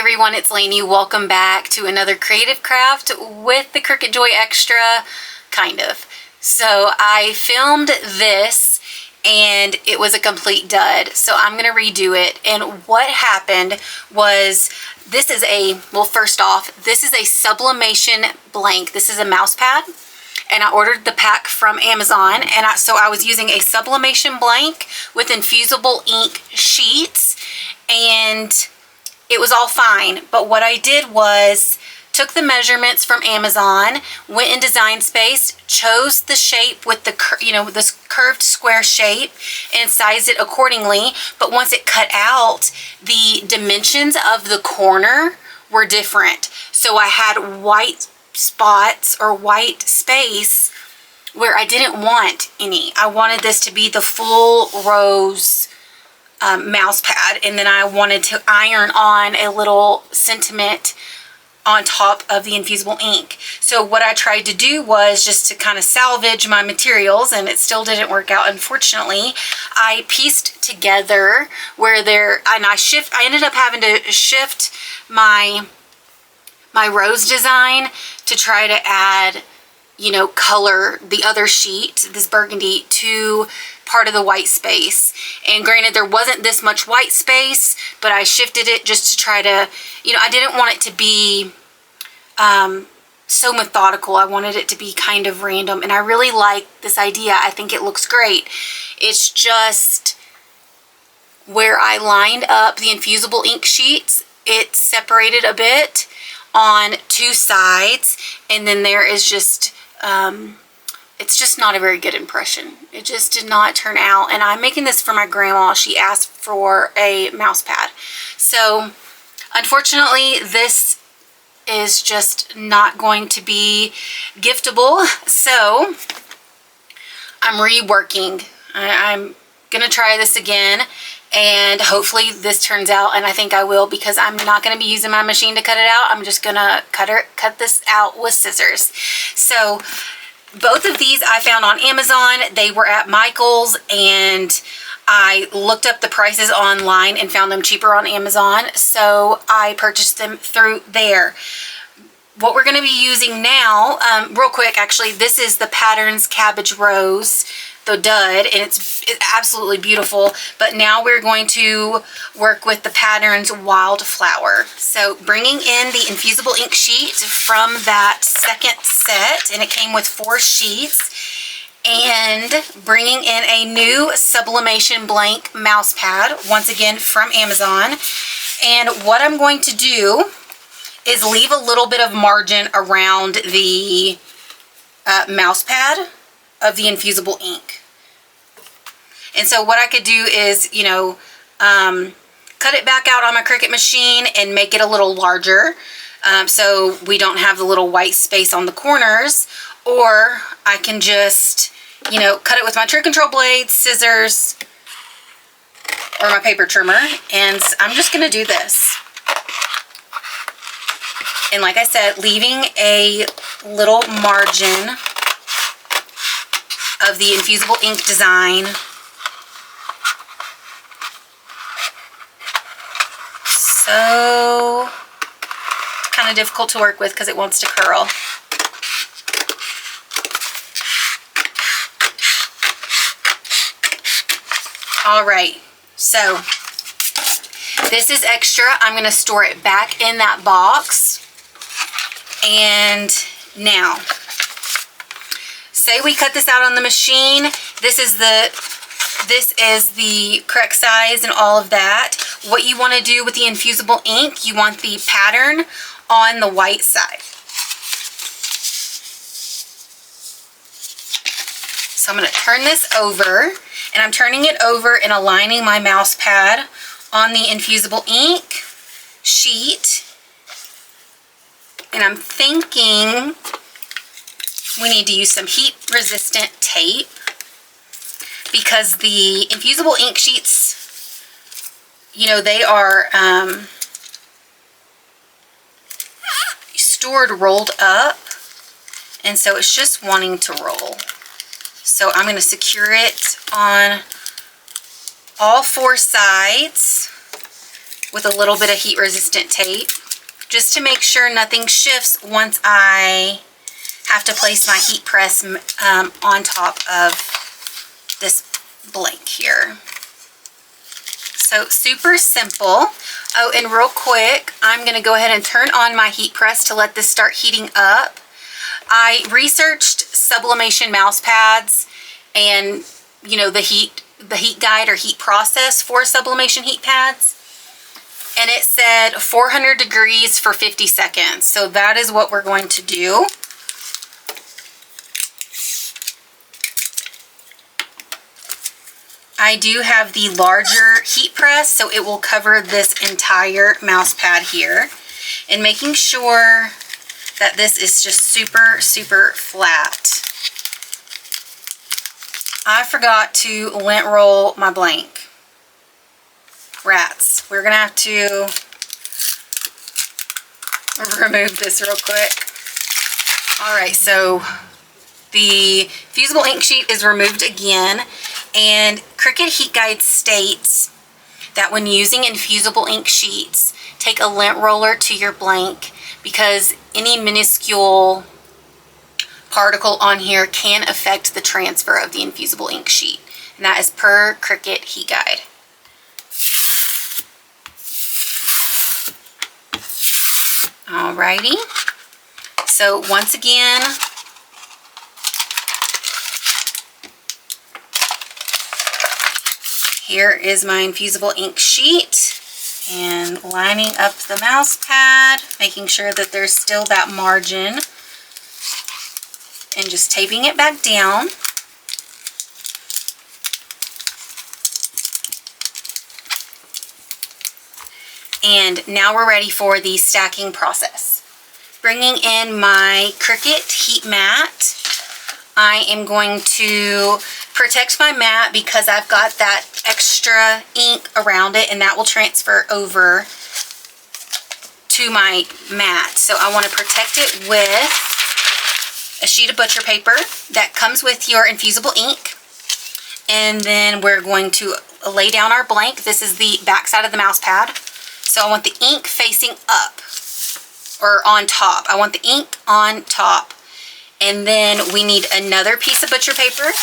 everyone, it's Lainey. Welcome back to another creative craft with the Cricut Joy Xtra, kind of. So I filmed this and it was a complete dud, so I'm gonna redo it. And what happened was, this is a, well, first off, this is a sublimation blank. This is a mouse pad, and I ordered the pack from Amazon, and so I was using a sublimation blank with Infusible Ink sheets, and it was all fine. But what I did was took the measurements from Amazon, went in Design Space, chose the shape with the, this curved square shape, and sized it accordingly. But once it cut out, the dimensions of the corner were different. So I had white spots or white space where I didn't want any. I wanted this to be the full rose mouse pad, and then I wanted to iron on a little sentiment on top of the Infusible Ink. So what I tried to do was just to kind of salvage my materials, and it still didn't work out, unfortunately. I pieced together where there, and I ended up having to shift my rose design to try to add, color the other sheet, this burgundy, to part of the white space. And granted, there wasn't this much white space, but I shifted it just to try to, I didn't want it to be so methodical. I wanted it to be kind of random, and I really like this idea. I think it looks great. It's just where I lined up the Infusible Ink sheets, it separated a bit on two sides, and then there is just it's just not a very good impression. It just did not turn out. And I'm making this for my grandma. She asked for a mouse pad. So unfortunately, this is just not going to be giftable. So I'm reworking. I'm gonna try this again, and hopefully this turns out, and I think I will, because I'm not going to be using my machine to cut it out. I'm just gonna cut this out with scissors. So both of these I found on Amazon. They were at Michael's, and I looked up the prices online and found them cheaper on Amazon, so I purchased them through there. What we're going to be using now, real quick, actually, this is the Patterns Cabbage Rose, the dud, and it's absolutely beautiful. But now we're going to work with the Patterns Wildflower. So bringing in the Infusible Ink sheet from that second set, and it came with 4 sheets, and bringing in a new sublimation blank mouse pad, once again from Amazon. And what I'm going to do is leave a little bit of margin around the mouse pad of the Infusible Ink. And so what I could do is, cut it back out on my Cricut machine and make it a little larger, so we don't have the little white space on the corners. Or I can just, cut it with my True Control blade, scissors, or my paper trimmer. And I'm just going to do this. And like I said, leaving a little margin of the Infusible Ink design. So kind of difficult to work with because it wants to curl. All right, so this is extra. I'm going to store it back in that box. And now, say we cut this out on the machine. This is the correct size and all of that. What you want to do with the Infusible Ink, you want the pattern on the white side. So I'm going to turn this over, and I'm turning it over and aligning my mouse pad on the Infusible Ink sheet. And I'm thinking we need to use some heat resistant tape, because the Infusible Ink sheets, they are stored rolled up, and so it's just wanting to roll. So I'm going to secure it on all 4 sides with a little bit of heat resistant tape, just to make sure nothing shifts once I have to place my heat press on top of this blank here. So super simple. Oh, and real quick, I'm going to go ahead and turn on my heat press to let this start heating up. I researched sublimation mouse pads and, you know, the heat guide or heat process for sublimation heat pads. And it said 400 degrees for 50 seconds. So that is what we're going to do. I do have the larger heat press, so it will cover this entire mouse pad here. And making sure that this is just super, super flat. I forgot to lint roll my blank. Rats. We're gonna have to remove this real quick. All right, so the fusible ink sheet is removed again, and Cricut Heat Guide states that when using infusible ink sheets, take a lint roller to your blank because any minuscule particle on here can affect the transfer of the infusible ink sheet. And that is per Cricut Heat Guide. Alrighty. So once again, here is my infusible ink sheet, and lining up the mouse pad, making sure that there's still that margin, and just taping it back down. And now we're ready for the stacking process. Bringing in my Cricut heat mat, I am going to protect my mat because I've got that extra ink around it, and that will transfer over to my mat. So I want to protect it with a sheet of butcher paper that comes with your infusible ink. And then we're going to lay down our blank. This is the back side of the mouse pad. So I want the ink facing up or on top. I want the ink on top. And then we need another piece of butcher paper.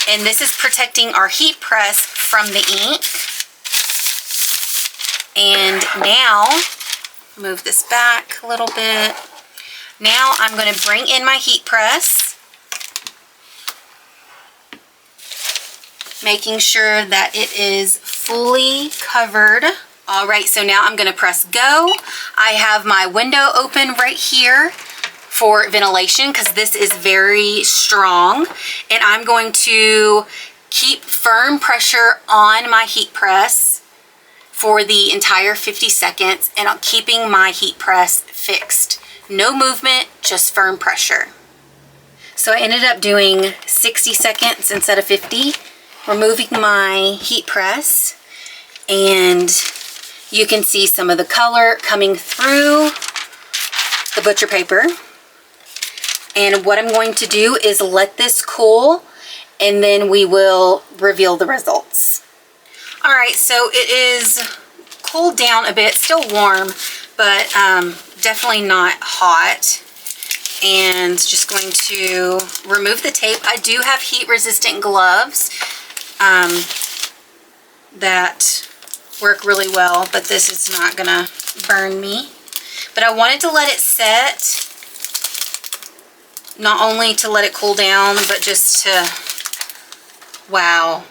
And this is protecting our heat press from the ink. And now, move this back a little bit. Now I'm going to bring in my heat press, making sure that it is fully covered. All right, so now I'm going to press go. I have my window open right here for ventilation because this is very strong, and I'm going to keep firm pressure on my heat press for the entire 50 seconds, and I'm keeping my heat press fixed. No movement, just firm pressure. So I ended up doing 60 seconds instead of 50, removing my heat press, and you can see some of the color coming through the butcher paper. And what I'm going to do is let this cool, and then we will reveal the results. All right, so it is cooled down a bit, still warm, but definitely not hot. And just going to remove the tape. I do have heat resistant gloves that work really well, but this is not gonna burn me. But I wanted to let it set, not only to let it cool down, but just to, wow,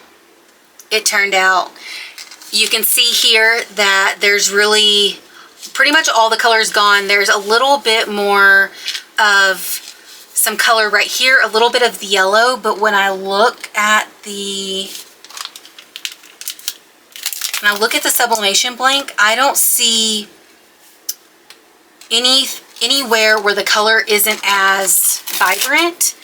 it turned out. You can see here that there's really, pretty much all the color's gone. There's a little bit more of some color right here, a little bit of the yellow, but when I look at the sublimation blank, I don't see anywhere where the color isn't as vibrant.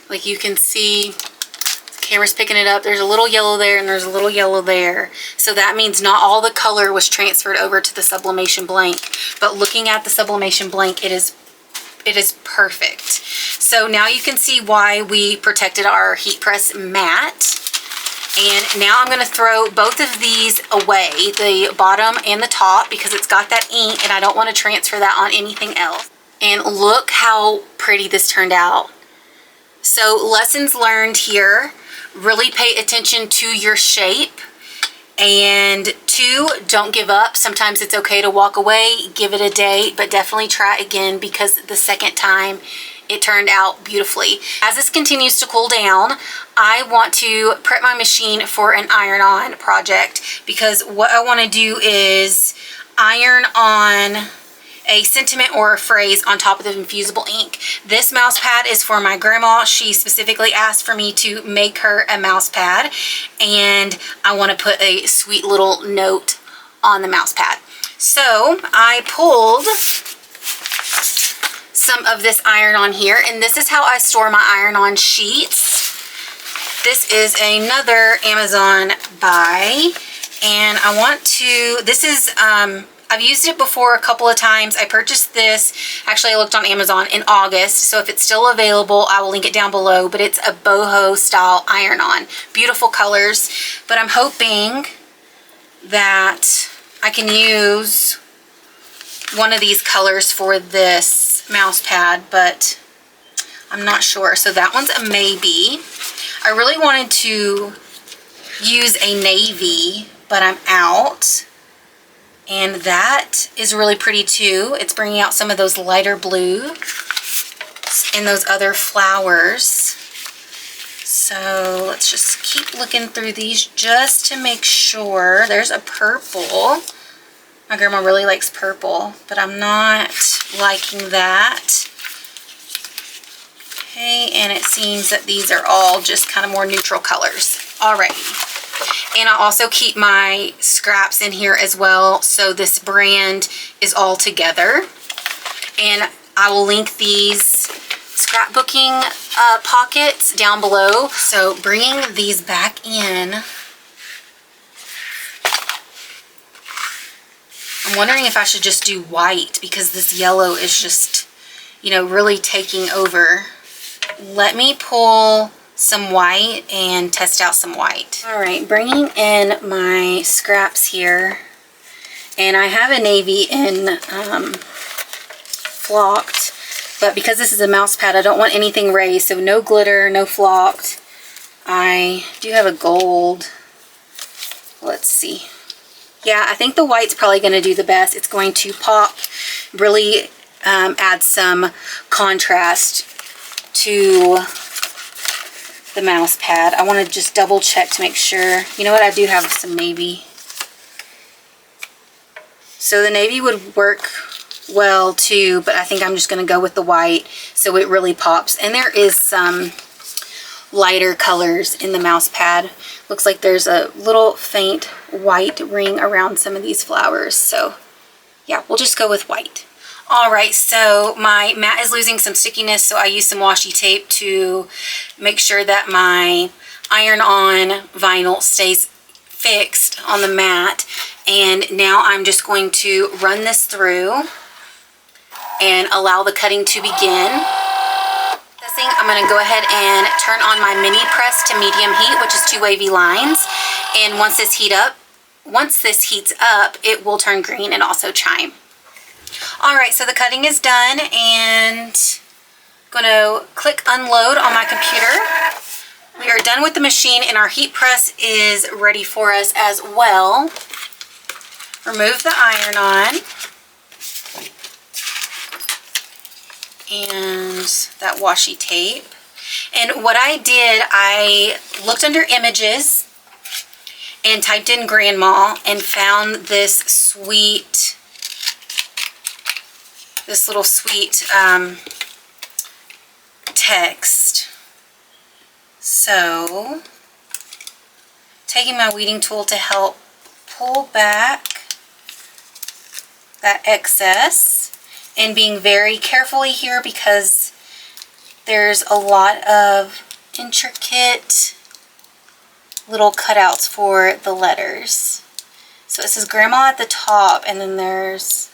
Like you can see, the camera's picking it up. There's a little yellow there and there's a little yellow there. So that means not all the color was transferred over to the sublimation blank. But looking at the sublimation blank, it is perfect. So now you can see why we protected our heat press mat. And now I'm going to throw both of these away, the bottom and the top, because it's got that ink and I don't want to transfer that on anything else. And look how pretty this turned out. So lessons learned here, really pay attention to your shape. And 2, don't give up. Sometimes it's okay to walk away, give it a day, but definitely try again, because the second time it turned out beautifully. As this continues to cool down, I want to prep my machine for an iron-on project, because what I want to do is iron on a sentiment or a phrase on top of the Infusible ink. This mouse pad is for my grandma. She specifically asked for me to make her a mouse pad, and I want to put a sweet little note on the mouse pad. So I pulled some of this iron-on here, and this is how I store my iron-on sheets. This is another Amazon buy, and I want to, this is, I've used it before a couple of times. I purchased this, actually I looked on Amazon in August, so if it's still available, I will link it down below, but it's a boho style iron-on. Beautiful colors, but I'm hoping that I can use one of these colors for this mouse pad, but I'm not sure. So that one's a maybe. I really wanted to use a navy, but I'm out. And that is really pretty too. It's bringing out some of those lighter blue and those other flowers. So let's just keep looking through these just to make sure. There's a purple. My grandma really likes purple, but I'm not liking that. Okay, and it seems that these are all just kind of more neutral colors. Alrighty. And I also keep my scraps in here as well, so this brand is all together. And I will link these scrapbooking pockets down below. So bringing these back in, I'm wondering if I should just do white, because this yellow is just, you know, really taking over. Let me pull some white and test out some white. All right, bringing in my scraps here, and I have a navy in flocked, but because this is a mouse pad, I don't want anything raised, so no glitter, no flocked. I do have a gold. Let's see. Yeah, I think the white's probably going to do the best. It's going to pop, really add some contrast to the mouse pad. I want to just double check to make sure. You know what, I do have some navy. So the navy would work well too, but I think I'm just going to go with the white so it really pops. And there is some lighter colors in the mouse pad. Looks like there's a little faint white ring around some of these flowers. So yeah, we'll just go with white. Alright, so my mat is losing some stickiness, so I use some washi tape to make sure that my iron-on vinyl stays fixed on the mat. And now I'm just going to run this through and allow the cutting to begin. I'm going to go ahead and turn on my mini press to medium heat, which is 2 wavy lines. And once this heats up, it will turn green and also chime. Alright, so the cutting is done, and I'm going to click unload on my computer. We are done with the machine, and our heat press is ready for us as well. Remove the iron-on and that washi tape. And what I did, I looked under images and typed in grandma and found this little sweet text. So taking my weeding tool to help pull back that excess, and being very carefully here because there's a lot of intricate little cutouts for the letters. So it says grandma at the top, and then there's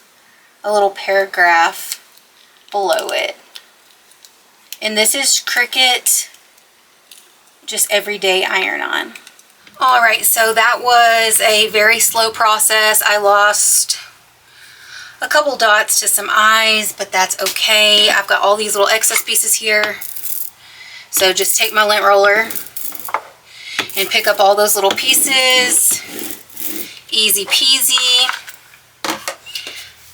a little paragraph below it. And this is Cricut just everyday iron-on. All right, so that was a very slow process. I lost a couple dots to some eyes, but that's okay. I've got all these little excess pieces here. So just take my lint roller and pick up all those little pieces. Easy peasy.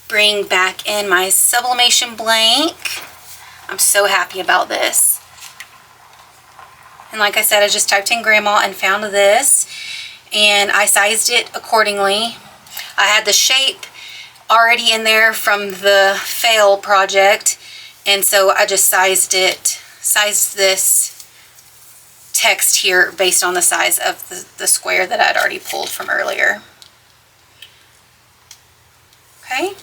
Bring back in my sublimation blank. I'm so happy about this. And like I said, I just typed in grandma and found this, and I sized it accordingly. I had the shape already in there from the fail project, and so I just sized this text here based on the size of the square that I'd already pulled from earlier. Okay.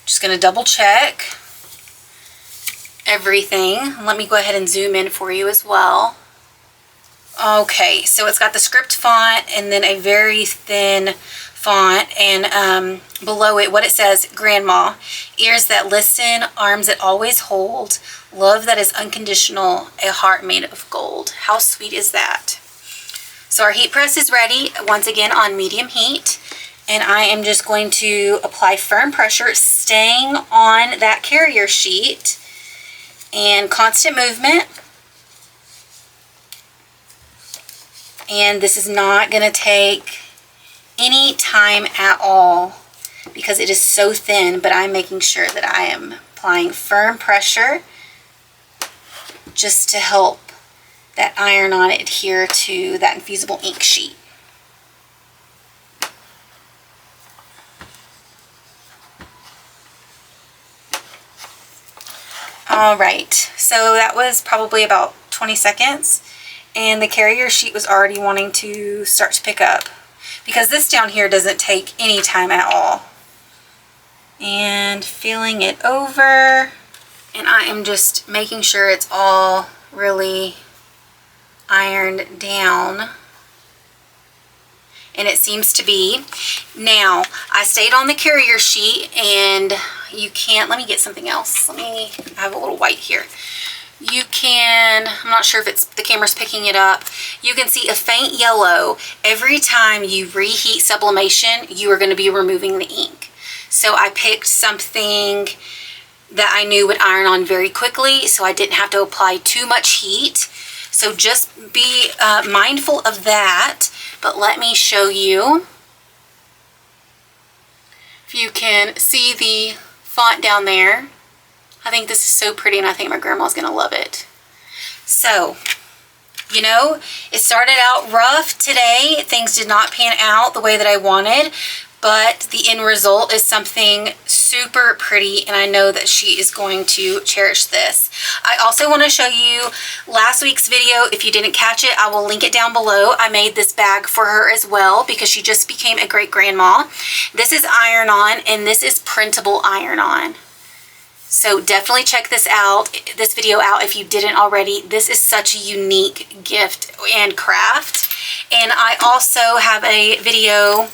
Just going to double check everything. Let me go ahead and zoom in for you as well. Okay, so it's got the script font and then a very thin font, and below it what it says: grandma, ears that listen, arms that always hold, love that is unconditional, a heart made of gold. How sweet is that? So our heat press is ready, once again on medium heat, and I am just going to apply firm pressure, staying on that carrier sheet, and constant movement. And this is not going to take any time at all because it is so thin, but I'm making sure that I am applying firm pressure just to help that iron-on adhere to that Infusible Ink sheet. All right, so that was probably about 20 seconds, and the carrier sheet was already wanting to start to pick up because this down here doesn't take any time at all. And feeling it over, and I am just making sure it's all really ironed down, and it seems to be. Now, I stayed on the carrier sheet, and you can't, let me get something else. I have a little white here. You can, I'm not sure if it's the camera's picking it up, you can see a faint yellow. Every time you reheat sublimation, you are going to be removing the ink. So I picked something that I knew would iron on very quickly, so I didn't have to apply too much heat. So just be mindful of that. But let me show you. If you can see the font down there. I think this is so pretty, and I think my grandma's gonna love it. So, you know, it started out rough today. Things did not pan out the way that I wanted, but the end result is something super pretty, and I know that she is going to cherish this. I also want to show you last week's video. If you didn't catch it, I will link it down below. I made this bag for her as well because she just became a great grandma. This is iron-on, and this is printable iron-on. So definitely check this video out if you didn't already. This is such a unique gift and craft. And I also have a video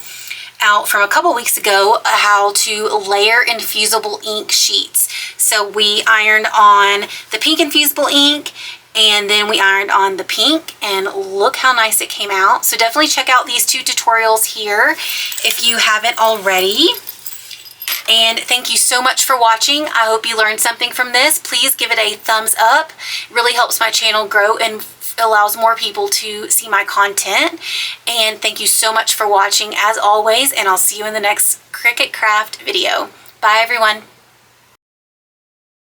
out from a couple weeks ago how to layer Infusible Ink sheets. So we ironed on the pink Infusible Ink, and then we ironed on the pink, and look how nice it came out. So definitely check out these two tutorials here if you haven't already. And thank you so much for watching. I hope you learned something from this. Please give it a thumbs up. It really helps my channel grow and allows more people to see my content. And thank you so much for watching as always, and I'll see you in the next Cricut Craft video. Bye everyone.